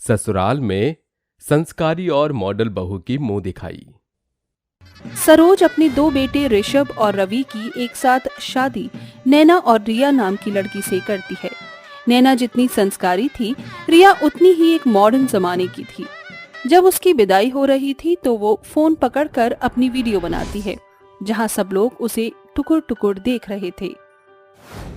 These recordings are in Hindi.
ससुराल में संस्कारी और मॉडल बहू की मुंह दिखाई। सरोज अपने दो बेटे ऋषभ और रवि की एक साथ शादी नैना और रिया नाम की लड़की से करती है। नैना जितनी संस्कारी थी, रिया उतनी ही एक मॉडर्न जमाने की थी। जब उसकी विदाई हो रही थी तो वो फोन पकड़कर अपनी वीडियो बनाती है, जहां सब लोग उसे टुकुर टुकुर देख रहे थे।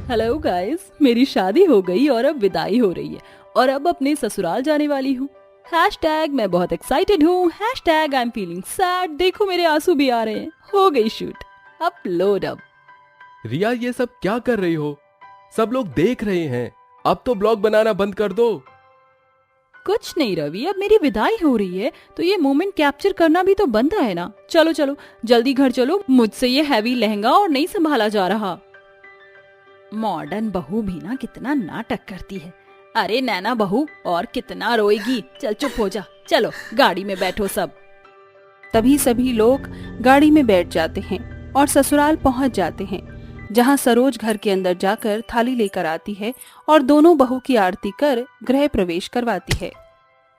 हेलो गाइस, मेरी शादी हो गई और अब विदाई हो रही है और अब अपने ससुराल जाने वाली हूँ। हैशटैग मैं बहुत एक्साइटेड हूँ, hashtag I am feeling sad, देखो मेरे आंसू भी आ रहे हैं। हो गई शूट, अपलोड अब। रिया, ये सब क्या कर रही हो? सब लोग देख रहे हैं, अब तो ब्लॉग बनाना बंद कर दो। कुछ नहीं रवि, अब मेरी विदाई हो रही है तो ये मोमेंट कैप्चर करना भी तो बनता है ना। चलो चलो जल्दी घर चलो, मुझसे ये हैवी लहंगा और नहीं संभाला जा रहा। मॉडर्न बहू भी ना कितना नाटक करती है। अरे नैना बहू, और कितना रोएगी, चल चुप हो जा। चलो गाड़ी में बैठो सब। तभी सभी लोग गाड़ी में बैठ जाते हैं और ससुराल पहुंच जाते हैं, जहां सरोज घर के अंदर जाकर थाली लेकर आती है और दोनों बहू की आरती कर गृह प्रवेश करवाती है।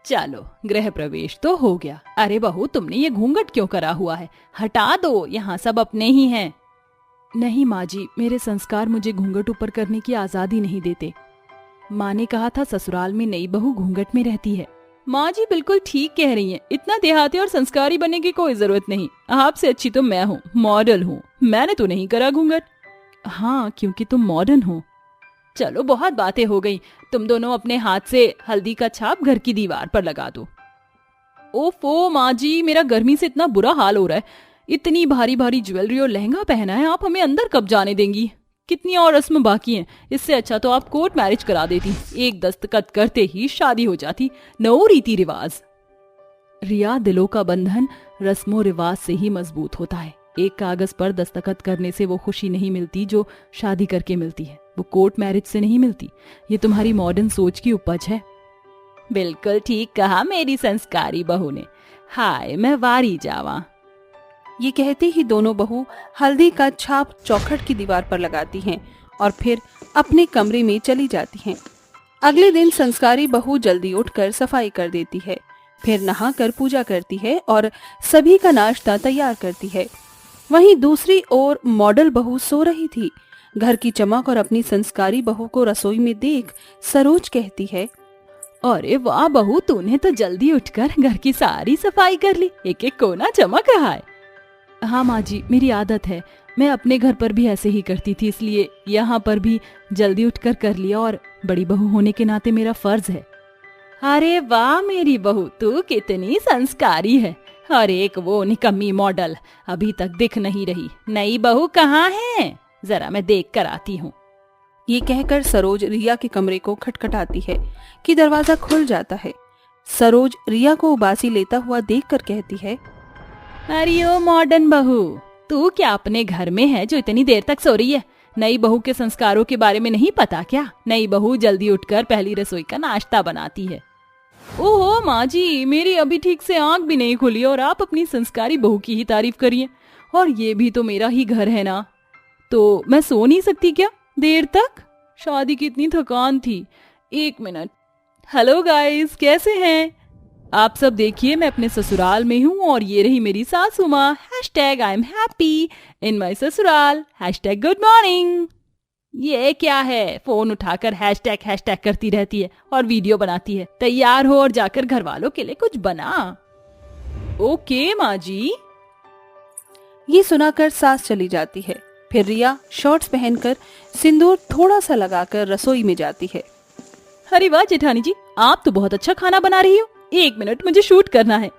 चलो गृह प्रवेश तो हो गया। अरे बहू, तुमने ये घूंघट क्यों करा हुआ है? हटा दो, यहाँ सब अपने ही हैं। नहीं माँ जी, मेरे संस्कार मुझे घूंघट ऊपर करने की आजादी नहीं देते। माँ ने कहा था ससुराल में नई बहू घूंघट में रहती है। माँ जी बिल्कुल ठीक कह रही हैं, इतना देहाती और संस्कारी बनने की कोई जरूरत नहीं। आपसे अच्छी तो मैं हूँ, मॉडल हूँ। मैंने तो नहीं करा घूंघट। हाँ, क्योंकि तुम मॉडर्न हो। चलो बहुत बातें हो गई, तुम दोनों अपने हाथ से हल्दी का छाप घर की दीवार पर लगा दो। ओफो माँ जी, मेरा गर्मी से इतना बुरा हाल हो रहा है। इतनी भारी भारी ज्वेलरी और लहंगा पहना है, आप हमें अंदर कब जाने देंगी? कितनी और रस्म बाकी हैं। इससे अच्छा तो आप कोर्ट मैरिज करा देती, एक दस्तखत करते ही शादी हो जाती। नो रीति रिवाज। रिया, दिलों का बंधन रस्मों रिवाज से ही मजबूत होता है। एक कागज पर दस्तखत करने से वो खुशी नहीं मिलती जो शादी करके मिलती है, वो कोर्ट मैरिज से नहीं मिलती। ये तुम्हारी मॉडर्न सोच की उपज है। बिल्कुल ठीक कहा मेरी संस्कारी बहू ने। हाय मैं वारी जावा। ये कहते ही दोनों बहू हल्दी का छाप चौखट की दीवार पर लगाती हैं और फिर अपने कमरे में चली जाती हैं। अगले दिन संस्कारी बहू जल्दी उठकर सफाई कर देती है, फिर नहाकर पूजा करती है और सभी का नाश्ता तैयार करती है। वहीं दूसरी ओर मॉडल बहू सो रही थी। घर की चमक और अपनी संस्कारी बहू को रसोई में देख सरोज कहती है, अरे वाह बहू, तूने तो जल्दी उठकर घर की सारी सफाई कर ली, एक एक कोना चमक रहा है। हाँ माँ जी, मेरी आदत है, मैं अपने घर पर भी ऐसे ही करती थी, इसलिए यहाँ पर भी जल्दी उठकर कर लिया और बड़ी बहू होने के नाते मेरा फर्ज है। अरे वाह मेरी बहू, तू कितनी संस्कारी है। और एक वो निकम्मी मॉडल अभी तक दिख नहीं रही। नई बहू कहाँ है? जरा मैं देख कर आती हूँ। ये कहकर सरोज रिया के कमरे को खटखटाती है कि दरवाजा खुल जाता है। सरोज रिया को उबासी लेता हुआ देखकर कहती है, अरे ओ मॉडर्न बहू, तू क्या अपने घर में है जो इतनी देर तक सो रही है? नई बहू के संस्कारों के बारे में नहीं पता क्या? नई बहू जल्दी उठकर पहली रसोई का नाश्ता बनाती है। ओहो माँ जी, मेरी अभी ठीक से आंख भी नहीं खुली और आप अपनी संस्कारी बहू की ही तारीफ करिए। और ये भी तो मेरा ही घर है ना, तो मैं सो नहीं सकती क्या देर तक? शादी की इतनी थकान थी। एक मिनट। हेलो गाइस, कैसे हैं आप सब? देखिए मैं अपने ससुराल में हूँ और ये रही मेरी सासू माँ। Hashtag I am happy in my ससुराल, हैशटैग गुड मॉर्निंग। ये क्या है? फोन उठाकर हैशटैग हैशटैग करती रहती है और वीडियो बनाती है। तैयार हो और जाकर घर वालों के लिए कुछ बना। ओके माँ जी। ये सुनाकर सास चली जाती है। फिर रिया शॉर्ट्स पहनकर सिंदूर थोड़ा सा लगाकर रसोई में जाती है। अरे वाह जेठानी जी, आप तो बहुत अच्छा खाना बना रही हो। एक मिनट, मुझे शूट करना है।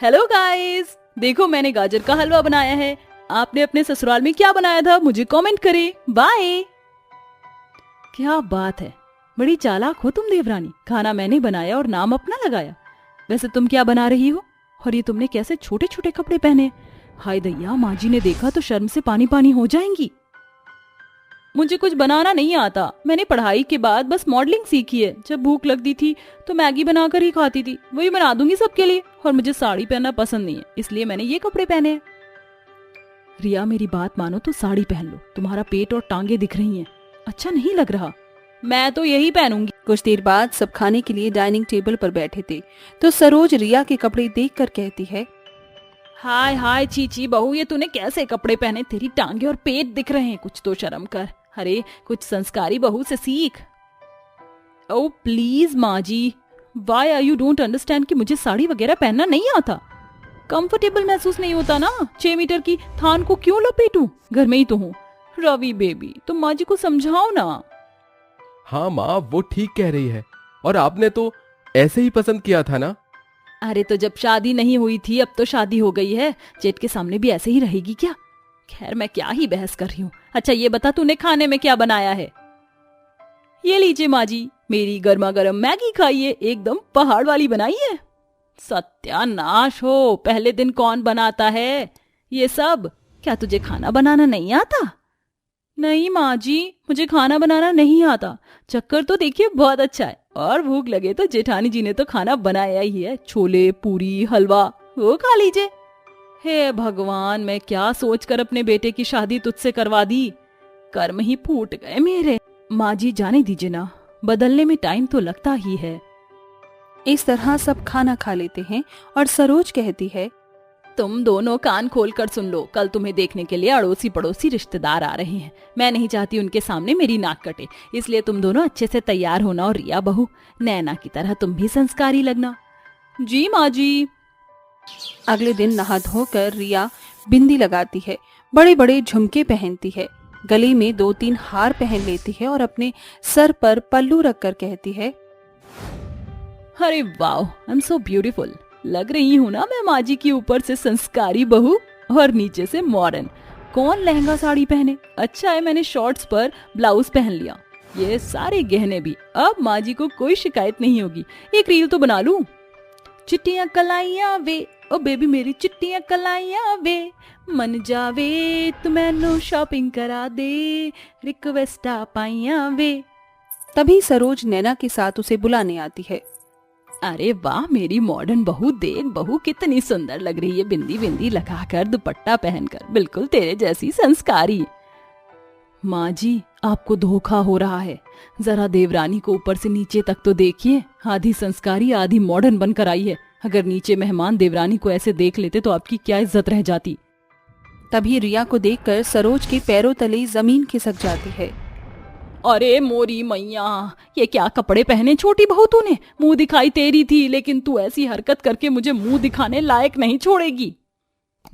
हेलो गाइस, देखो मैंने गाजर का हलवा बनाया है। आपने अपने ससुराल में क्या बनाया था मुझे कमेंट करें। बाय। क्या बात है, बड़ी चालाक हो तुम देवरानी। खाना मैंने बनाया और नाम अपना लगाया। वैसे तुम क्या बना रही हो? और ये तुमने कैसे छोटे छोटे कपड़े पहने? हाय दैया, माँ जी ने देखा तो शर्म से पानी पानी हो जाएंगी। मुझे कुछ बनाना नहीं आता। मैंने पढ़ाई के बाद बस मॉडलिंग सीखी है। जब भूख लगती थी तो मैगी बनाकर ही खाती थी। वही बना दूंगी सबके लिए। और मुझे साड़ी पहनना पसंद नहीं है, इसलिए मैंने ये कपड़े पहने हैं। रिया मेरी बात मानो तो साड़ी पहन लो, तुम्हारा पेट और टांगे दिख रही हैं। अच्छा नहीं लग रहा। मैं तो यही पहनूंगी। कुछ देर बाद सब खाने के लिए डाइनिंग टेबल पर बैठे थे तो सरोज रिया के कपड़े देखकर कहती है, हाय हाय चीची बहू, ये तूने कैसे कपड़े पहने? तेरी टांगे और पेट दिख रहे हैं, कुछ तो शर्म कर। अरे कुछ संस्कारी बहू से सीख। ओ प्लीज माँ जी, why are you don't understand कि मुझे साड़ी वगैरह पहनना नहीं आता। कंफर्टेबल महसूस नहीं होता ना, 6 मीटर की थान को क्यों लपेटूं? घर में ही तो हूँ। रवि बेबी, तुम माँ जी को समझाओ ना। हाँ माँ, वो ठीक कह रही है, और आपने तो ऐसे ही पसंद किया था ना। अरे तो जब शादी नहीं हुई थी, अब तो शादी हो गई है, जेठ के सामने भी ऐसे ही रहेगी क्या? खैर मैं क्या ही बहस कर रही हूँ। अच्छा ये बता, तूने खाने में क्या बनाया है? ये लीजिए माँ जी, मेरी गर्मा गर्म मैगी खाइए, एकदम पहाड़ वाली बनाई है। सत्यानाश हो, पहले दिन कौन बनाता है ये सब? क्या तुझे खाना बनाना नहीं आता? नहीं माँ जी, मुझे खाना बनाना नहीं आता। चक्कर तो देखिए बहुत अच्छा है, और भूख लगे तो जेठानी जी ने तो खाना बनाया ही है, छोले पूरी हलवा, वो खा लीजिए। हे भगवान, मैं क्या सोचकर अपने बेटे की शादी तुझसे करवा दी, कर्म ही फूट गए मेरे। माँ जी जाने दीजिए ना, बदलने में टाइम तो लगता ही है। इस तरह सब खाना खा लेते हैं और सरोज कहती है, तुम दोनों कान खोल कर सुन लो, कल तुम्हें देखने के लिए अड़ोसी पड़ोसी रिश्तेदार आ रहे हैं। मैं नहीं चाहती उनके सामने मेरी नाक कटे, इसलिए तुम दोनों अच्छे से तैयार होना, और रिया बहू नैना की तरह तुम भी संस्कारी लगना। जी माँ जी। अगले दिन नहा धोकर रिया बिंदी लगाती है, बड़े बड़े झुमके पहनती है, गले में 2-3 हार पहन लेती है और अपने सर पर पल्लू रखकर कहती है, अरे वाह, आई एम सो ब्यूटीफुल। लग रही हूँ ना मैं माँ जी की ऊपर से संस्कारी बहू और नीचे से मॉडर्न। कौन लहंगा साड़ी पहने? अच्छा है मैंने शॉर्ट्स पर ब्लाउज पहन लिया। ये सारे गहने भी, अब माँ जी को कोई शिकायत नहीं होगी। एक रील तो बना लूं। चिट्टियां कलाइयां वे, ओ बेबी मेरी चिट्टियां कलाइयां वे, मन जावे तू मैनू शॉपिंग करा दे, रिक्वेस्ट आ पाइयां वे। तभी सरोज नैना के साथ उसे बुलाने आती है। अरे वाह मेरी मॉडर्न बहू, देख बहू कितनी सुंदर लग रही है, बिंदी बिंदी लगाकर, दुपट्टा पहनकर, बिल्कुल तेरे जैसी संस्कारी। माँ जी आपको धोखा हो रहा है, जरा देवरानी को ऊपर से नीचे तक तो देखिए, आधी संस्कारी आधी मॉडर्न बनकर आई है। अगर नीचे मेहमान देवरानी को ऐसे देख लेते तो आपकी क्या इज्जत रह जाती। तभी रिया को देखकर सरोज के पैरों तले जमीन खिसक जाती है। अरे मोरी मैया, ये क्या कपड़े पहने छोटी बहू तूने? मुंह दिखाई तेरी थी, लेकिन तू ऐसी हरकत करके मुझे मुंह दिखाने लायक नहीं छोड़ेगी।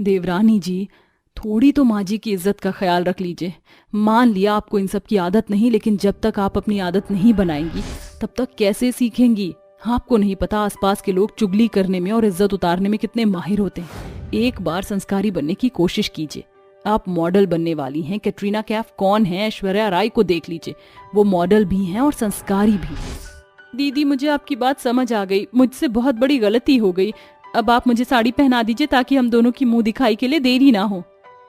देवरानी जी थोड़ी तो माँ जी की इज्जत का ख्याल रख लीजिए। मान लिया आपको इन सब की आदत नहीं, लेकिन जब तक आप अपनी आदत नहीं बनाएंगी तब तक कैसे सीखेंगी? आपको नहीं पता आसपास के लोग चुगली करने में और इज्जत उतारने में कितने माहिर होते हैं। एक बार संस्कारी बनने की कोशिश कीजिए। आप मॉडल बनने वाली हैं। कैटरीना कैफ कौन है? ऐश्वर्या राय को देख लीजिए, वो मॉडल भी हैं और संस्कारी भी। दीदी मुझे आपकी बात समझ आ गई, मुझसे बहुत बड़ी गलती हो गई। अब आप मुझे साड़ी पहना दीजिए ताकि हम दोनों की मुंह दिखाई के लिए देरी ना हो।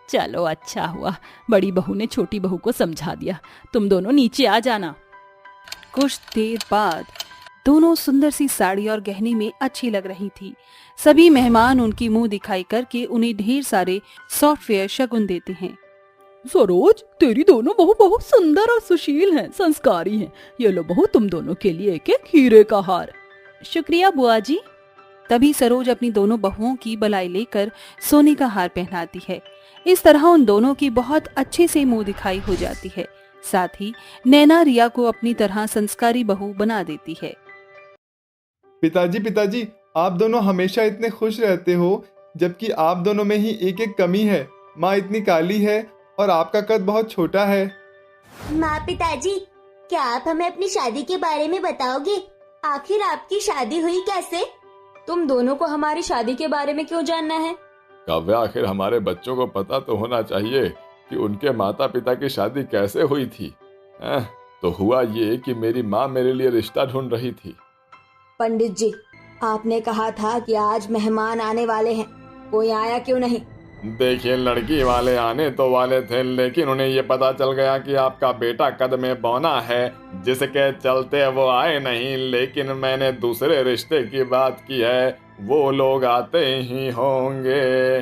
चलो अच्छा हुआ, बड़ी बहू ने छोटी बहू को समझा दिया। तुम दोनों नीचे आ जाना। कुछ देर बाद दोनों सुंदर सी साड़ी और गहने में अच्छी लग रही थी। सभी मेहमान उनकी मुंह दिखाई करके उन्हें ढेर सारे सॉफ्टवेयर शगुन देते हैं। सरोज तेरी दोनों बहू बहुत सुंदर और सुशील हैं, संस्कारी हैं। ये लो बहू तुम दोनों के लिए एक एक हीरे का हार। शुक्रिया बुआ जी। तभी सरोज अपनी दोनों बहुओं की बलाई लेकर सोने का हार पहनाती है। इस तरह उन दोनों की बहुत अच्छे से मुंह दिखाई हो जाती है। साथ ही नैना रिया को अपनी तरह संस्कारी बहू बना देती है। पिताजी पिताजी, आप दोनों हमेशा इतने खुश रहते हो, जबकि आप दोनों में ही एक एक कमी है। माँ इतनी काली है और आपका कद बहुत छोटा है। माँ पिताजी, क्या आप हमें अपनी शादी के बारे में बताओगे? आखिर आपकी शादी हुई कैसे? तुम दोनों को हमारी शादी के बारे में क्यों जानना है? काव्या, आखिर हमारे बच्चों को पता तो होना चाहिए कि उनके माता पिता की शादी कैसे हुई थी। तो हुआ ये कि मेरी माँ मेरे लिए रिश्ता ढूंढ रही थी। पंडित जी, आपने कहा था कि आज मेहमान आने वाले हैं, कोई आया क्यों नहीं? देखिए, लड़की वाले आने तो वाले थे, लेकिन उन्हें ये पता चल गया कि आपका बेटा कद में बौना है, जिसके चलते वो आए नहीं। लेकिन मैंने दूसरे रिश्ते की बात की है, वो लोग आते ही होंगे।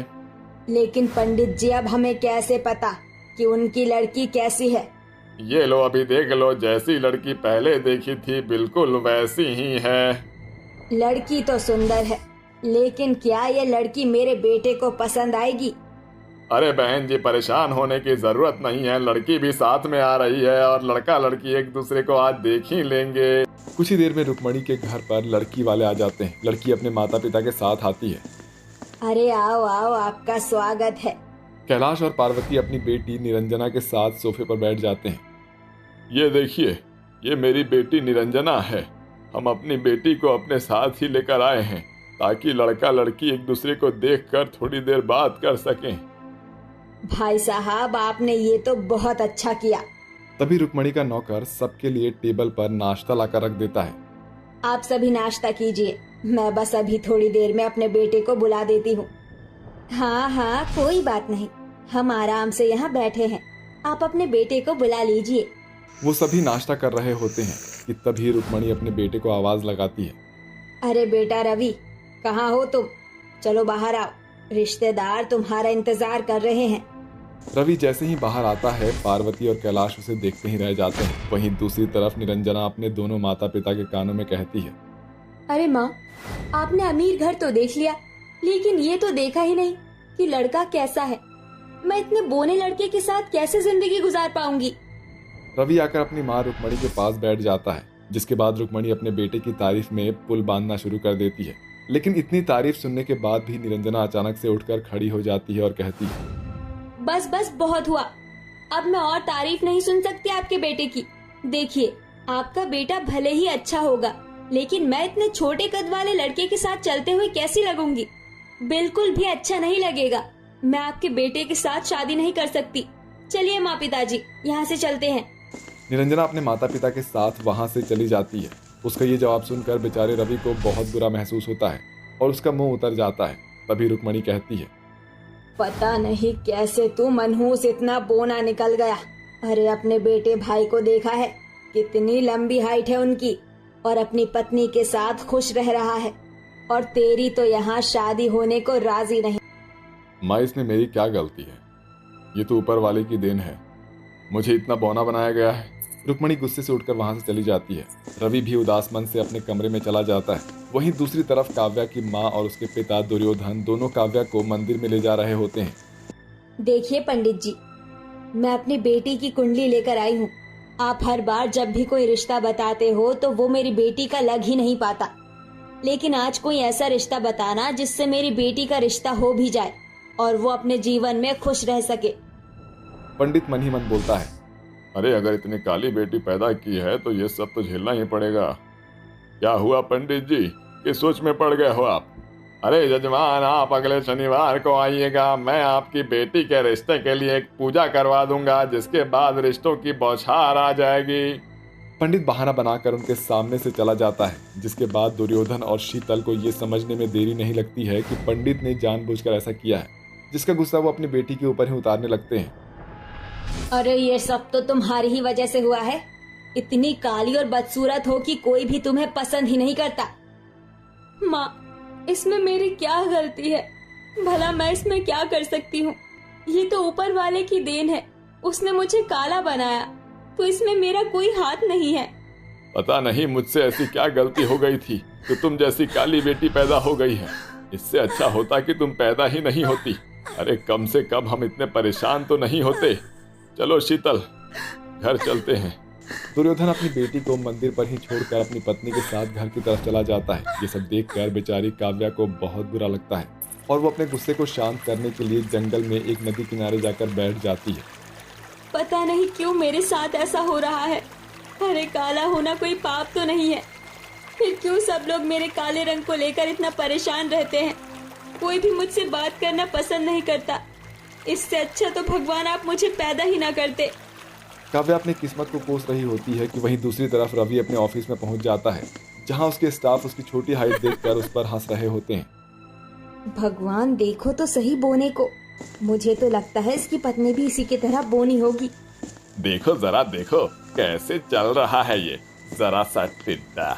लेकिन पंडित जी, अब हमें कैसे पता कि उनकी लड़की कैसी है? ये लो अभी देख लो, जैसी लड़की पहले देखी थी बिल्कुल वैसी ही है। लड़की तो सुंदर है, लेकिन क्या ये लड़की मेरे बेटे को पसंद आएगी? अरे बहन जी, परेशान होने की जरूरत नहीं है, लड़की भी साथ में आ रही है और लड़का लड़की एक दूसरे को आज देख ही लेंगे। कुछ ही देर में रुक्मणी के घर पर लड़की वाले आ जाते हैं। लड़की अपने माता पिता के साथ आती है। अरे आओ आओ, आपका स्वागत है। कैलाश और पार्वती अपनी बेटी निरंजना के साथ सोफे पर बैठ जाते हैं। ये देखिए, ये मेरी बेटी निरंजना है। हम अपनी बेटी को अपने साथ ही लेकर आए हैं ताकि लड़का लड़की एक दूसरे को देखकर थोड़ी देर बात कर सकें। भाई साहब, आपने ये तो बहुत अच्छा किया। तभी रुक्मणी का नौकर सबके लिए टेबल पर नाश्ता लाकर रख देता है। आप सभी नाश्ता कीजिए, मैं बस अभी थोड़ी देर में अपने बेटे को बुला देती हूँ। हाँ हाँ, कोई बात नहीं, हम आराम से यहाँ बैठे हैं, आप अपने बेटे को बुला लीजिए। वो सभी नाश्ता कर रहे होते हैं कि तभी रुक्मणी अपने बेटे को आवाज लगाती है। अरे बेटा रवि, कहाँ हो तुम? चलो बाहर आओ, रिश्तेदार तुम्हारा इंतजार कर रहे हैं। रवि जैसे ही बाहर आता है, पार्वती और कैलाश उसे देखते ही रह जाते हैं। वहीं दूसरी तरफ निरंजना अपने दोनों माता पिता के कानों में कहती है, अरे माँ, आपने अमीर घर तो देख लिया, लेकिन ये तो देखा ही नहीं कि लड़का कैसा है। मैं इतने बोने लड़के के साथ कैसे जिंदगी गुजार पाऊंगी? रवि आकर अपनी माँ रुक्मणी के पास बैठ जाता है, जिसके बाद रुक्मणी अपने बेटे की तारीफ में पुल बांधना शुरू कर देती है। लेकिन इतनी तारीफ सुनने के बाद भी निरंजना अचानक से उठकर खड़ी हो जाती है और कहती है, बस बस बहुत हुआ, अब मैं और तारीफ नहीं सुन सकती आपके बेटे की। देखिए, आपका बेटा भले ही अच्छा होगा, लेकिन मैं इतने छोटे कद वाले लड़के के साथ चलते हुए कैसी लगूंगी? बिल्कुल भी अच्छा नहीं लगेगा। मैं आपके बेटे के साथ शादी नहीं कर सकती। चलिए माँ पिताजी, यहाँ से चलते हैं। निरंजना अपने माता पिता के साथ वहां से चली जाती है। उसका ये जवाब सुनकर बेचारे रवि को बहुत बुरा महसूस होता है और उसका मुंह उतर जाता है। तभी रुक्मणी कहती है, पता नहीं कैसे तू मनहूस इतना बोना निकल गया। अरे अपने बेटे भाई को देखा है, कितनी लंबी हाइट है उनकी, और अपनी पत्नी के साथ खुश रह रहा है, और तेरी तो यहाँ शादी होने को राजी नहीं। माँ, इसमें मेरी क्या गलती है? ये तो ऊपर वाले की देन है, मुझे इतना बौना बनाया गया है। रुक्मणी गुस्से से उठकर वहां से चली जाती है। रवि भी उदास मन से अपने कमरे में चला जाता है। वहीं दूसरी तरफ काव्या की माँ और उसके पिता दुर्योधन दोनों काव्या को मंदिर में ले जा रहे होते हैं। देखिए पंडित जी, मैं अपनी बेटी की कुंडली लेकर आई हूँ। आप हर बार जब भी कोई रिश्ता बताते हो तो वो मेरी बेटी का लग ही नहीं पाता, लेकिन आज कोई ऐसा रिश्ता बताना जिससे मेरी बेटी का रिश्ता हो भी जाए और वो अपने जीवन में खुश रह सके। पंडित मन ही मन बोलता है, अरे अगर इतनी काली बेटी पैदा की है तो ये सब तो झेलना ही पड़ेगा। क्या हुआ पंडित जी, किस सोच में पड़ गए हो आप? अरे जजमान, आप अगले शनिवार को आइएगा, मैं आपकी बेटी के रिश्ते के लिए एक पूजा करवा दूंगा, जिसके बाद रिश्तों की बौछार आ जाएगी। पंडित बहाना बनाकर उनके सामने से चला जाता है, जिसके बाद दुर्योधन और शीतल को ये समझने में देरी नहीं लगती है कि पंडित ने जानबूझकर ऐसा किया है, जिसका गुस्सा वो अपनी बेटी के ऊपर ही उतारने लगते हैं। अरे ये सब तो तुम्हारी ही वजह से हुआ है। इतनी काली और बदसूरत हो कि कोई भी तुम्हें पसंद ही नहीं करता। माँ, इसमें मेरी क्या गलती है? भला मैं इसमें क्या कर सकती हूँ? ये तो ऊपर वाले की देन है, उसने मुझे काला बनाया, तो इसमें मेरा कोई हाथ नहीं है। पता नहीं मुझसे ऐसी क्या गलती हो गई थी कि तुम जैसी काली बेटी पैदा हो गई है। इससे अच्छा होता कि तुम पैदा ही नहीं होती। अरे कम से कम हम इतने परेशान तो नहीं होते। चलो शीतल, घर चलते हैं। दुर्योधन अपनी बेटी को मंदिर पर ही छोड़कर अपनी पत्नी के साथ घर की तरफ चला जाता है। ये सब देखकर बेचारी काव्या को बहुत बुरा लगता है और वो अपने गुस्से को शांत करने के लिए जंगल में एक नदी किनारे जाकर बैठ जाती है। पता नहीं क्यों मेरे साथ ऐसा हो रहा है। अरे काला होना कोई पाप तो नहीं है, फिर क्यों सब लोग मेरे काले रंग को लेकर इतना परेशान रहते हैं? कोई भी मुझसे बात करना पसंद नहीं करता। इससे अच्छा तो भगवान आप मुझे पैदा ही ना करते। काव्या अपनी किस्मत को कोस रही होती है कि वहीं दूसरी तरफ रवि अपने ऑफिस में पहुंच जाता है, जहां उसके स्टाफ उसकी छोटी हाइट देखकर उस पर हंस रहे होते हैं। भगवान देखो तो सही बोने को, मुझे तो लगता है इसकी पत्नी भी इसी की तरह बोनी होगी। देखो जरा, देखो कैसे चल रहा है ये जरा सा टिड्डा।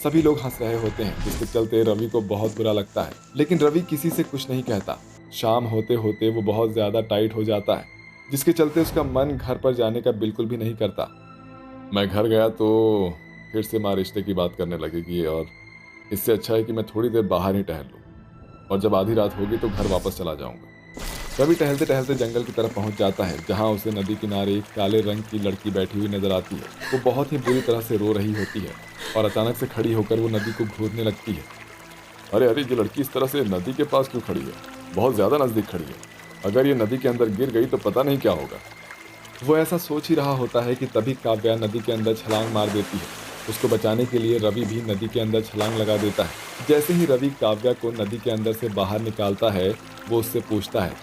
सभी लोग हंस रहे होते हैं, जिसके चलते रवि को बहुत बुरा लगता है, लेकिन रवि किसी से कुछ नहीं कहता। शाम होते होते वो बहुत ज्यादा टाइट हो जाता है। जिसके चलते उसका मन घर पर जाने का बिल्कुल भी नहीं करता। मैं घर गया तो फिर से माँ रिश्ते की बात करने लगेगी और इससे अच्छा है कि मैं थोड़ी देर बाहर ही टहल लूँ और जब आधी रात होगी तो घर वापस चला जाऊंगा। रवि टहलते टहलते जंगल की तरफ पहुंच जाता है, जहां उसे नदी किनारे एक काले रंग की लड़की बैठी हुई नजर आती है। वो बहुत ही बुरी तरह से रो रही होती है और अचानक से खड़ी होकर वो नदी को घूरने लगती है। अरे अरे, ये लड़की इस तरह से नदी के पास क्यों खड़ी है? बहुत ज्यादा नजदीक खड़ी है। अगर ये नदी के अंदर गिर गई तो पता नहीं क्या होगा। वो ऐसा सोच ही रहा होता है कि तभी काव्या नदी के अंदर छलांग मार देती है। उसको बचाने के लिए रवि भी नदी के अंदर छलांग लगा देता है। जैसे ही रवि काव्या को नदी के अंदर से बाहर निकालता है, वो उससे पूछता है,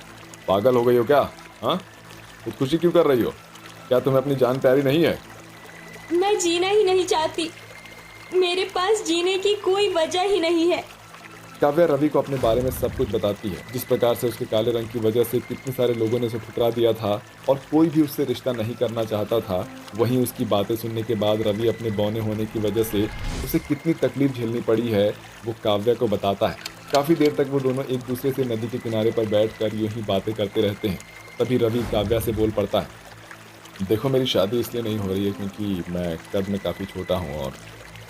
पागल हो गई हो क्या? हाँ, खुदकुशी क्यों कर रही हो? क्या तुम्हें अपनी जान प्यारी नहीं है? मैं जीना ही नहीं चाहती, मेरे पास जीने की कोई वजह ही नहीं है। काव्या रवि को अपने बारे में सब कुछ बताती है, जिस प्रकार से उसके काले रंग की वजह से कितने सारे लोगों ने उसे ठुकरा दिया था और कोई भी उससे रिश्ता नहीं करना चाहता था। वहीं उसकी बातें सुनने के बाद रवि अपने बौने होने की वजह से उसे कितनी तकलीफ झेलनी पड़ी है वो काव्या को बताता है। काफी देर तक वो दोनों एक दूसरे से नदी के किनारे पर बैठकर यूं ही बातें करते रहते हैं। तभी रवि काव्या से बोल पड़ता है, देखो मेरी शादी इसलिए नहीं हो रही है क्योंकि मैं कद में काफ़ी छोटा हूँ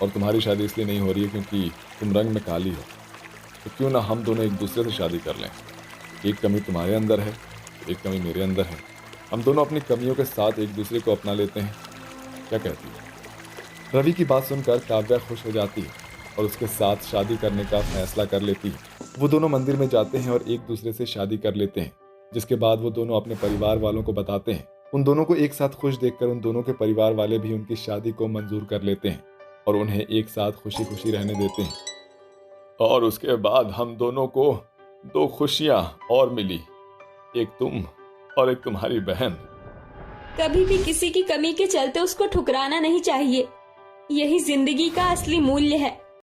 और तुम्हारी शादी इसलिए नहीं हो रही है क्योंकि तुम रंग में काली हो। तो क्यों ना हम दोनों एक दूसरे से शादी कर लें। एक कमी तुम्हारे अंदर है, एक कमी मेरे अंदर है। हम दोनों अपनी कमियों के साथ एक दूसरे को अपना लेते हैं। क्या कहती है? रवि की बात सुनकर काव्या खुश हो जाती है और उसके साथ शादी करने का फैसला कर लेती है। वो दोनों मंदिर में जाते हैं और एक दूसरे से शादी कर लेते हैं, जिसके बाद वो दोनों अपने परिवार वालों को बताते हैं। उन दोनों को एक साथ खुश देखकर उन दोनों के परिवार वाले भी उनकी शादी को मंजूर कर लेते हैं और उन्हें एक साथ खुशी खुशी रहने देते हैं। और उसके बाद हम दोनों को 2 खुशियां और मिली, एक तुम और एक तुम्हारी बहन। कभी भी किसी की कमी के चलते उसको ठुकराना नहीं चाहिए, यही जिंदगी का असली मूल्य है।